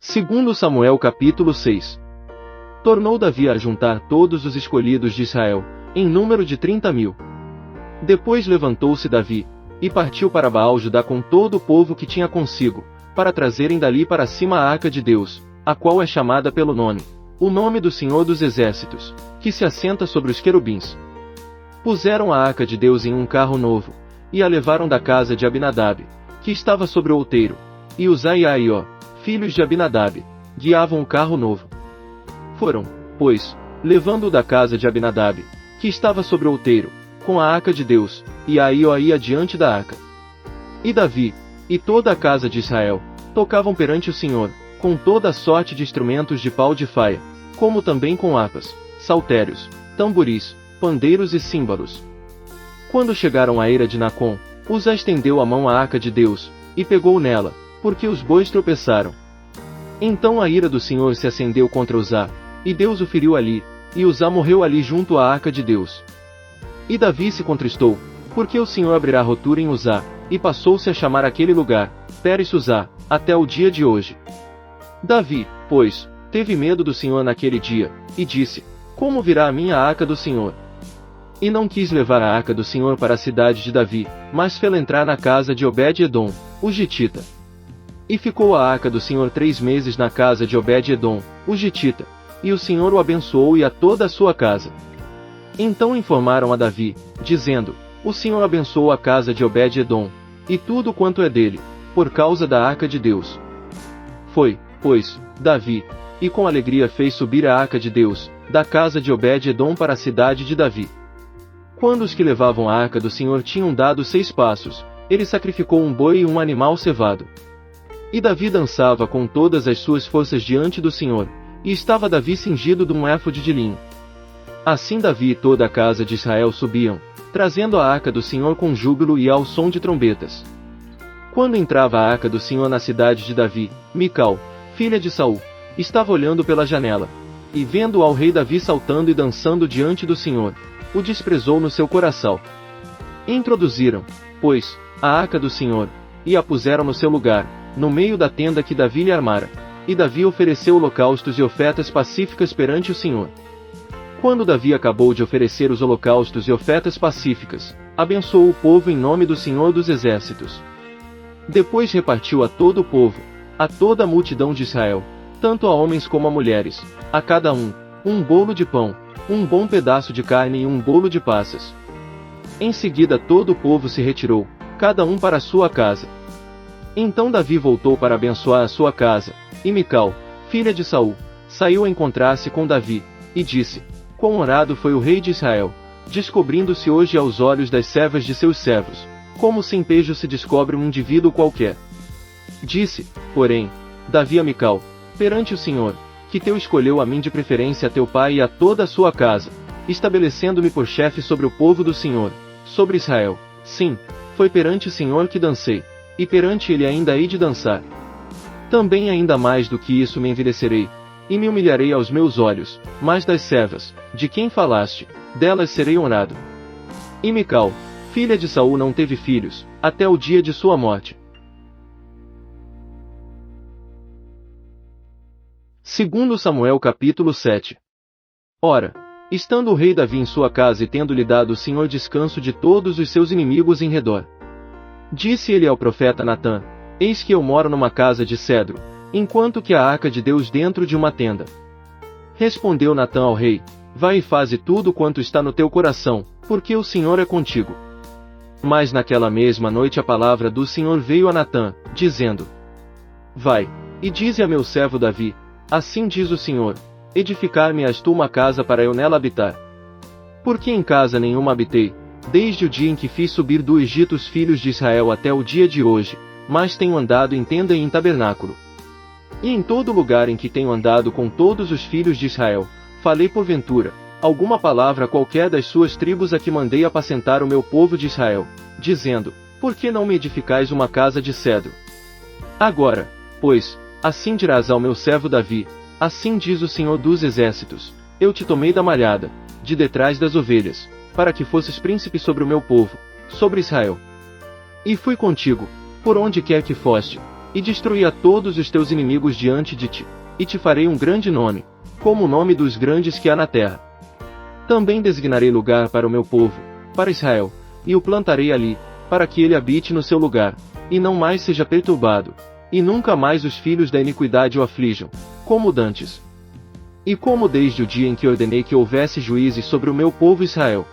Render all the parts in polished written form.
Segundo Samuel capítulo 6. Tornou Davi a juntar todos os escolhidos de Israel, em número de 30.000. Depois levantou-se Davi, e partiu para Baal-Judá com todo o povo que tinha consigo, para trazerem dali para cima a arca de Deus, a qual é chamada pelo nome, o nome do Senhor dos Exércitos, que se assenta sobre os querubins. Puseram a arca de Deus em um carro novo, e a levaram da casa de Abinadab, que estava sobre o outeiro, e Uzai e Aió, filhos de Abinadab, guiavam o carro novo. Foram, pois, levando-o da casa de Abinadab, que estava sobre o outeiro, com a arca de Deus, e Aió ia diante da arca. E Davi, e toda a casa de Israel, tocavam perante o Senhor, com toda a sorte de instrumentos de pau de faia, como também com harpas, saltérios, tamboris, pandeiros e símbolos. Quando chegaram à eira de Nacon, Uzá estendeu a mão à arca de Deus, e pegou nela, porque os bois tropeçaram. Então a ira do Senhor se acendeu contra Uzá, e Deus o feriu ali, e Uzá morreu ali junto à arca de Deus. E Davi se contristou, porque o Senhor abrirá rotura em Uzá, e passou-se a chamar aquele lugar, Peres-Uzá, até o dia de hoje. Davi, pois, teve medo do Senhor naquele dia, e disse: Como virá a minha arca do Senhor? E não quis levar a arca do Senhor para a cidade de Davi, mas fê-la entrar na casa de Obed-Edom, o Gitita. E ficou a arca do Senhor 3 meses na casa de Obed-Edom, o Gitita, e o Senhor o abençoou e a toda a sua casa. Então informaram a Davi, dizendo: O Senhor abençoou a casa de Obed-Edom, e tudo quanto é dele, por causa da arca de Deus. Foi, pois, Davi, e com alegria fez subir a arca de Deus, da casa de Obed-Edom para a cidade de Davi. Quando os que levavam a arca do Senhor tinham dado 6 passos, ele sacrificou um boi e um animal cevado. E Davi dançava com todas as suas forças diante do Senhor, e estava Davi cingido de um éfode de linho. Assim Davi e toda a casa de Israel subiam, trazendo a arca do Senhor com júbilo e ao som de trombetas. Quando entrava a arca do Senhor na cidade de Davi, Mical, filha de Saul, estava olhando pela janela, e vendo ao rei Davi saltando e dançando diante do Senhor, o desprezou no seu coração. Introduziram, pois, a arca do Senhor, e a puseram no seu lugar, no meio da tenda que Davi lhe armara, e Davi ofereceu holocaustos e ofertas pacíficas perante o Senhor. Quando Davi acabou de oferecer os holocaustos e ofertas pacíficas, abençoou o povo em nome do Senhor dos Exércitos. Depois repartiu a todo o povo, a toda a multidão de Israel, tanto a homens como a mulheres, a cada um bolo de pão, um bom pedaço de carne e um bolo de passas. Em seguida todo o povo se retirou, cada um para a sua casa. Então Davi voltou para abençoar a sua casa, e Mical, filha de Saul, saiu a encontrar-se com Davi, e disse: Quão honrado foi o rei de Israel, descobrindo-se hoje aos olhos das servas de seus servos, como sem pejo se descobre um indivíduo qualquer. Disse, porém, Davi a Mical: Perante o Senhor, que teu escolheu a mim de preferência a teu pai e a toda a sua casa, estabelecendo-me por chefe sobre o povo do Senhor, sobre Israel. Sim, foi perante o Senhor que dancei, e perante ele ainda hei de dançar. Também ainda mais do que isso me envilecerei, e me humilharei aos meus olhos, mas das servas, de quem falaste, delas serei honrado. E Mical, filha de Saul não teve filhos, até o dia de sua morte. Segundo Samuel capítulo 7. Ora, estando o rei Davi em sua casa e tendo-lhe dado o Senhor descanso de todos os seus inimigos em redor, disse ele ao profeta Natã: Eis que eu moro numa casa de cedro, enquanto que a arca de Deus dentro de uma tenda. Respondeu Natã ao rei: Vai e faze tudo quanto está no teu coração, porque o Senhor é contigo. Mas naquela mesma noite a palavra do Senhor veio a Natã, dizendo: Vai, e dize a meu servo Davi: Assim diz o Senhor: Edificar-me-ás tu uma casa para eu nela habitar. Porque em casa nenhuma habitei, desde o dia em que fiz subir do Egito os filhos de Israel até o dia de hoje, mas tenho andado em tenda e em tabernáculo. E em todo lugar em que tenho andado com todos os filhos de Israel, falei porventura alguma palavra qualquer das suas tribos a que mandei apacentar o meu povo de Israel, dizendo: Por que não me edificais uma casa de cedro? Agora, pois, assim dirás ao meu servo Davi: Assim diz o Senhor dos Exércitos: Eu te tomei da malhada, de detrás das ovelhas, para que fosses príncipe sobre o meu povo, sobre Israel. E fui contigo, por onde quer que foste, e destruí a todos os teus inimigos diante de ti, e te farei um grande nome, como o nome dos grandes que há na terra. Também designarei lugar para o meu povo, para Israel, e o plantarei ali, para que ele habite no seu lugar, e não mais seja perturbado, e nunca mais os filhos da iniquidade o aflijam, como dantes. E como desde o dia em que ordenei que houvesse juízes sobre o meu povo Israel.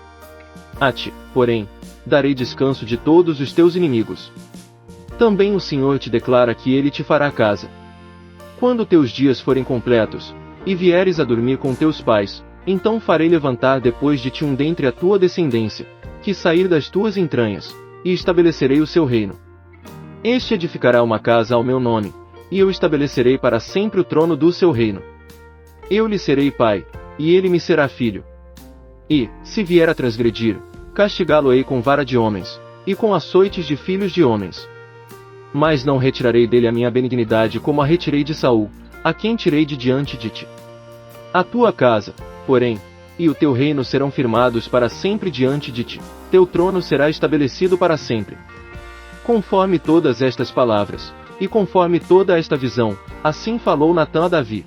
A ti, porém, darei descanso de todos os teus inimigos. Também o Senhor te declara que ele te fará casa. Quando teus dias forem completos, e vieres a dormir com teus pais, então farei levantar depois de ti um dentre a tua descendência, que sair das tuas entranhas, e estabelecerei o seu reino. Este edificará uma casa ao meu nome, e eu estabelecerei para sempre o trono do seu reino. Eu lhe serei pai, e ele me será filho. E, se vier a transgredir, castigá-lo-ei com vara de homens, e com açoites de filhos de homens. Mas não retirarei dele a minha benignidade como a retirei de Saul, a quem tirei de diante de ti. A tua casa, porém, e o teu reino serão firmados para sempre diante de ti, teu trono será estabelecido para sempre. Conforme todas estas palavras, e conforme toda esta visão, assim falou Natã a Davi.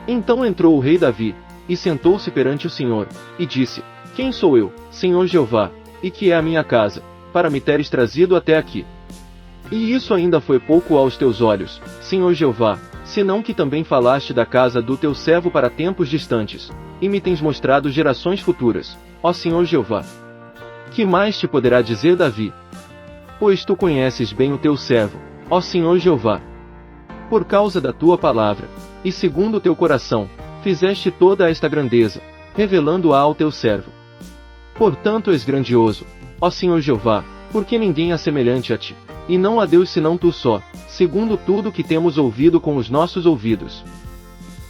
Então entrou o rei Davi, e sentou-se perante o Senhor, e disse: Quem sou eu, Senhor Jeová, e que é a minha casa, para me teres trazido até aqui? E isso ainda foi pouco aos teus olhos, Senhor Jeová, senão que também falaste da casa do teu servo para tempos distantes, e me tens mostrado gerações futuras, ó Senhor Jeová. Que mais te poderá dizer Davi? Pois tu conheces bem o teu servo, ó Senhor Jeová. Por causa da tua palavra, e segundo o teu coração, fizeste toda esta grandeza, revelando-a ao teu servo. Portanto és grandioso, ó Senhor Jeová, porque ninguém é semelhante a ti, e não há Deus senão tu só, segundo tudo que temos ouvido com os nossos ouvidos.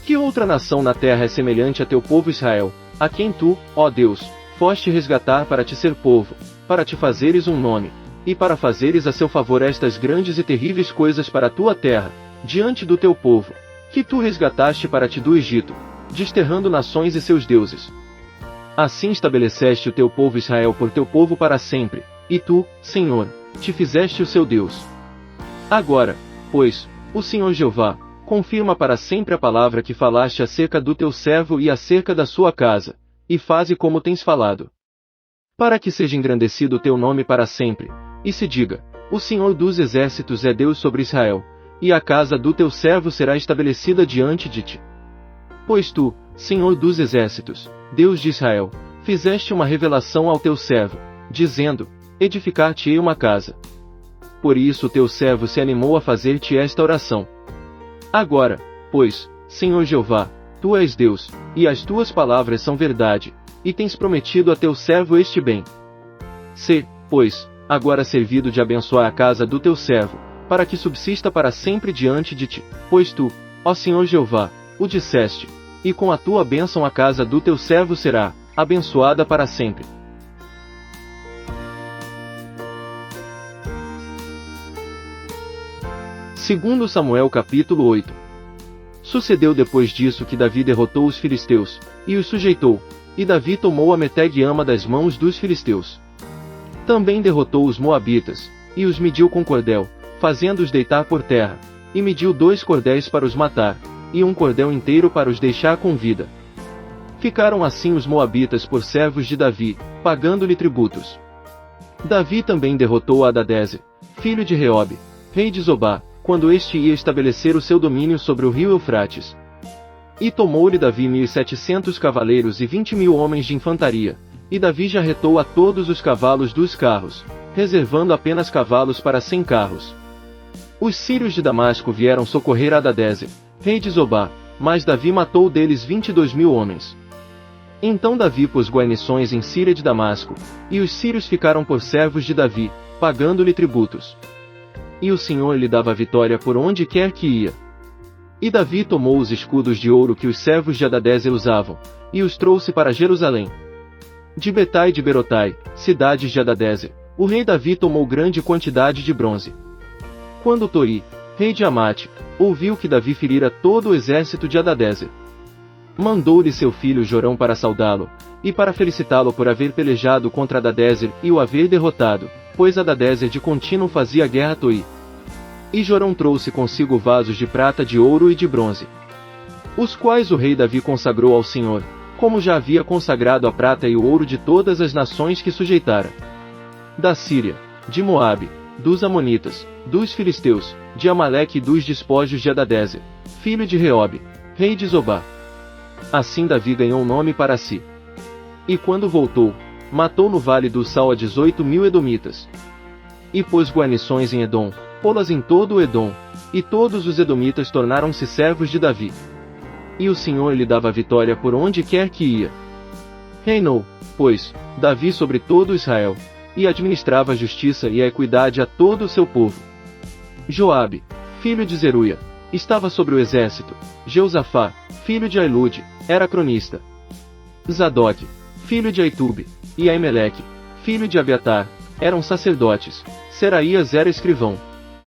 Que outra nação na terra é semelhante a teu povo Israel, a quem tu, ó Deus, foste resgatar para te ser povo, para te fazeres um nome, e para fazeres a seu favor estas grandes e terríveis coisas para a tua terra, diante do teu povo, que tu resgataste para ti do Egito, desterrando nações e seus deuses. Assim estabeleceste o teu povo Israel por teu povo para sempre, e tu, Senhor, te fizeste o seu Deus. Agora, pois, o Senhor Jeová, confirma para sempre a palavra que falaste acerca do teu servo e acerca da sua casa, e faze como tens falado. Para que seja engrandecido o teu nome para sempre, e se diga, o Senhor dos exércitos é Deus sobre Israel, e a casa do teu servo será estabelecida diante de ti. Pois tu, Senhor dos exércitos, Deus de Israel, fizeste uma revelação ao teu servo, dizendo, edificar-te-ei uma casa. Por isso o teu servo se animou a fazer-te esta oração. Agora, pois, Senhor Jeová, tu és Deus, e as tuas palavras são verdade, e tens prometido a teu servo este bem. Sê, pois, agora servido de abençoar a casa do teu servo, para que subsista para sempre diante de ti, pois tu, ó Senhor Jeová, o disseste, e com a tua bênção a casa do teu servo será abençoada para sempre. Segundo Samuel capítulo 8. Sucedeu depois disso que Davi derrotou os filisteus, e os sujeitou, e Davi tomou a Meteg-ama das mãos dos filisteus. Também derrotou os moabitas, e os mediu com cordel, fazendo-os deitar por terra, e mediu 2 cordéis para os matar, e 1 cordel inteiro para os deixar com vida. Ficaram assim os moabitas por servos de Davi, pagando-lhe tributos. Davi também derrotou Hadadezer, filho de Reobe, rei de Zobá, quando este ia estabelecer o seu domínio sobre o rio Eufrates. E tomou-lhe Davi 1.700 cavaleiros e 20.000 homens de infantaria, e Davi jarretou a todos os cavalos dos carros, reservando apenas cavalos para 100 carros. Os sírios de Damasco vieram socorrer Hadadezer, rei de Zobá, mas Davi matou deles 22.000 homens. Então Davi pôs guarnições em Síria de Damasco, e os sírios ficaram por servos de Davi, pagando-lhe tributos. E o Senhor lhe dava vitória por onde quer que ia. E Davi tomou os escudos de ouro que os servos de Hadadezer usavam, e os trouxe para Jerusalém. De Betai e de Berotai, cidades de Hadadezer, o rei Davi tomou grande quantidade de bronze. Quando Toi, rei de Amate, ouviu que Davi ferira todo o exército de Hadadezer, mandou-lhe seu filho Jorão para saudá-lo, e para felicitá-lo por haver pelejado contra Hadadezer e o haver derrotado, pois Hadadezer de contínuo fazia guerra a Toi. E Jorão trouxe consigo vasos de prata, de ouro e de bronze, os quais o rei Davi consagrou ao Senhor, como já havia consagrado a prata e o ouro de todas as nações que sujeitara. Da Síria, de Moabe, dos Amonitas, dos Filisteus, de Amaleque e dos despojos de Hadadezer, filho de Reobe, rei de Zobá. Assim Davi ganhou um nome para si. E quando voltou, matou no vale do Sal a 18.000 edomitas. E pôs guarnições em Edom, pô-las em todo o Edom, e todos os edomitas tornaram-se servos de Davi. E o Senhor lhe dava vitória por onde quer que ia. Reinou, pois, Davi sobre todo Israel, e administrava a justiça e a equidade a todo o seu povo. Joabe, filho de Zeruia, estava sobre o exército. Jeosafá, filho de Ailude, era cronista. Zadok, filho de Aitube, e Aimeleque, filho de Abiatar, eram sacerdotes. Seraías era escrivão.